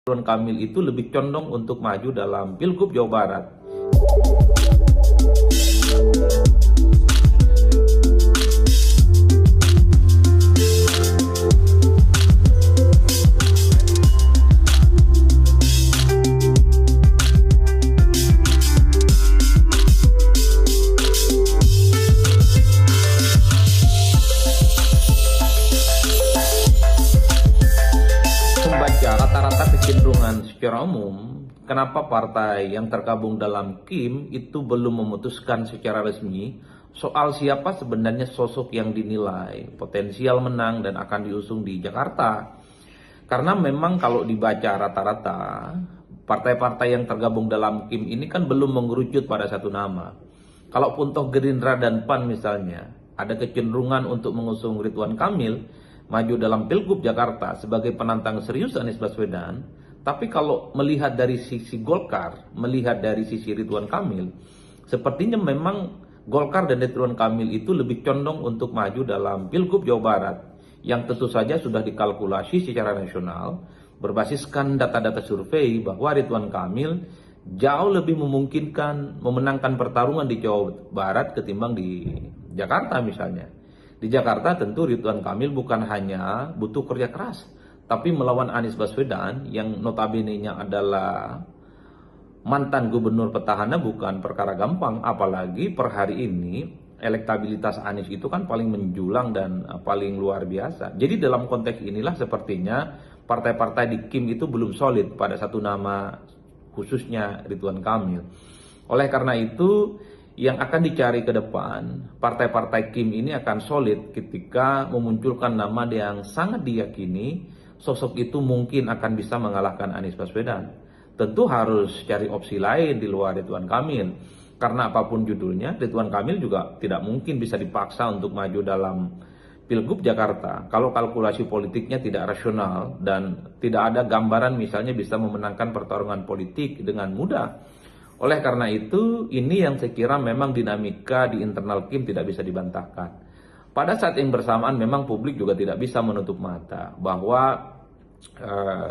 Ridwan Kamil itu lebih condong untuk maju dalam Pilgub Jawa Barat. Membaca rata-rata kecenderungan secara umum, kenapa partai yang tergabung dalam KIM itu belum memutuskan secara resmi soal siapa sebenarnya sosok yang dinilai potensial menang dan akan diusung di Jakarta. Karena memang kalau dibaca rata-rata, partai-partai yang tergabung dalam KIM ini kan belum mengerucut pada satu nama. Kalaupun toh Gerindra dan PAN misalnya ada kecenderungan untuk mengusung Ridwan Kamil maju dalam Pilgub Jakarta sebagai penantang serius Anies Baswedan, tapi kalau melihat dari sisi Golkar, melihat dari sisi Ridwan Kamil, sepertinya memang Golkar dan Ridwan Kamil itu lebih condong untuk maju dalam Pilgub Jawa Barat, yang tentu saja sudah dikalkulasi secara nasional, berbasiskan data-data survei bahwa Ridwan Kamil jauh lebih memungkinkan memenangkan pertarungan di Jawa Barat ketimbang di Jakarta misalnya. Di Jakarta tentu Ridwan Kamil bukan hanya butuh kerja keras, tapi melawan Anies Baswedan yang notabene-nya adalah mantan gubernur petahana bukan perkara gampang, apalagi per hari ini elektabilitas Anies itu kan paling menjulang dan paling luar biasa. Jadi dalam konteks inilah sepertinya partai-partai di KIM itu belum solid pada satu nama, khususnya Ridwan Kamil. Oleh karena itu, yang akan dicari ke depan, partai-partai KIM ini akan solid ketika memunculkan nama yang sangat diyakini sosok itu mungkin akan bisa mengalahkan Anies Baswedan. Tentu harus cari opsi lain di luar Ridwan Kamil, karena apapun judulnya, Ridwan Kamil juga tidak mungkin bisa dipaksa untuk maju dalam Pilgub Jakarta kalau kalkulasi politiknya tidak rasional dan tidak ada gambaran misalnya bisa memenangkan pertarungan politik dengan mudah. Oleh karena itu, ini yang saya kira memang dinamika di internal KIM tidak bisa dibantahkan. Pada saat yang bersamaan memang publik juga tidak bisa menutup mata bahwa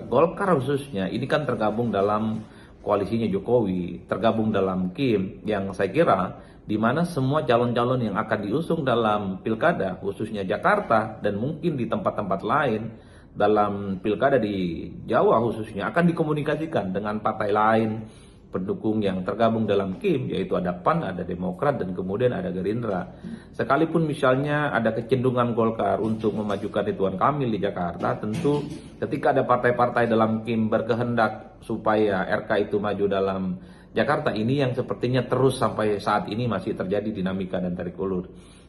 Golkar khususnya ini kan tergabung dalam koalisinya Jokowi, tergabung dalam KIM yang saya kira di mana semua calon-calon yang akan diusung dalam pilkada khususnya Jakarta dan mungkin di tempat-tempat lain dalam pilkada di Jawa khususnya akan dikomunikasikan dengan partai lain pendukung yang tergabung dalam KIM, yaitu ada PAN, ada Demokrat, dan kemudian ada Gerindra. Sekalipun misalnya ada kecenderungan Golkar untuk memajukan Ridwan Kamil di Jakarta, tentu ketika ada partai-partai dalam KIM berkehendak supaya RK itu maju dalam Jakarta, ini yang sepertinya terus sampai saat ini masih terjadi dinamika dan tarik ulur.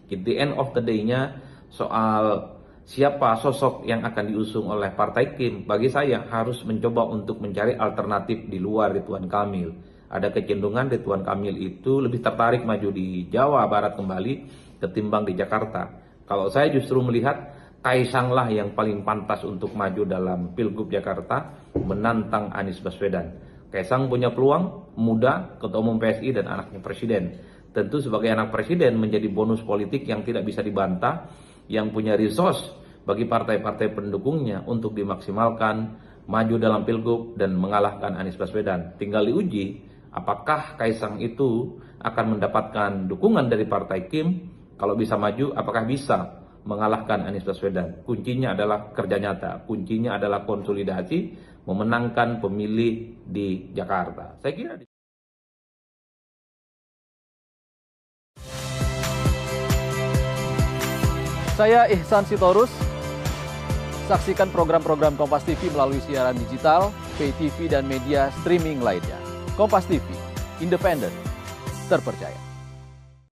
At the end of the day-nya soal siapa sosok yang akan diusung oleh partai KIM, bagi saya harus mencoba untuk mencari alternatif di luar Ridwan Kamil. Ada kecenderungan Ridwan Kamil itu lebih tertarik maju di Jawa Barat kembali ketimbang di Jakarta. Kalau saya justru melihat Kaisanglah yang paling pantas untuk maju dalam Pilgub Jakarta menantang Anies Baswedan. Kaisang punya peluang, muda, ketua umum PSI dan anaknya presiden. Tentu sebagai anak presiden menjadi bonus politik yang tidak bisa dibantah, yang punya resource bagi partai-partai pendukungnya untuk dimaksimalkan maju dalam Pilgub dan mengalahkan Anies Baswedan. Tinggal diuji apakah Kaisang itu akan mendapatkan dukungan dari partai KIM. Kalau bisa maju, apakah bisa mengalahkan Anies Baswedan? Kuncinya adalah kerja nyata, kuncinya adalah konsolidasi, memenangkan pemilih di Jakarta. Saya kira Saya Ihsan Sitorus. Saksikan program-program Kompas TV melalui siaran digital, pay TV, dan media streaming lainnya. Kompas TV, independen, terpercaya.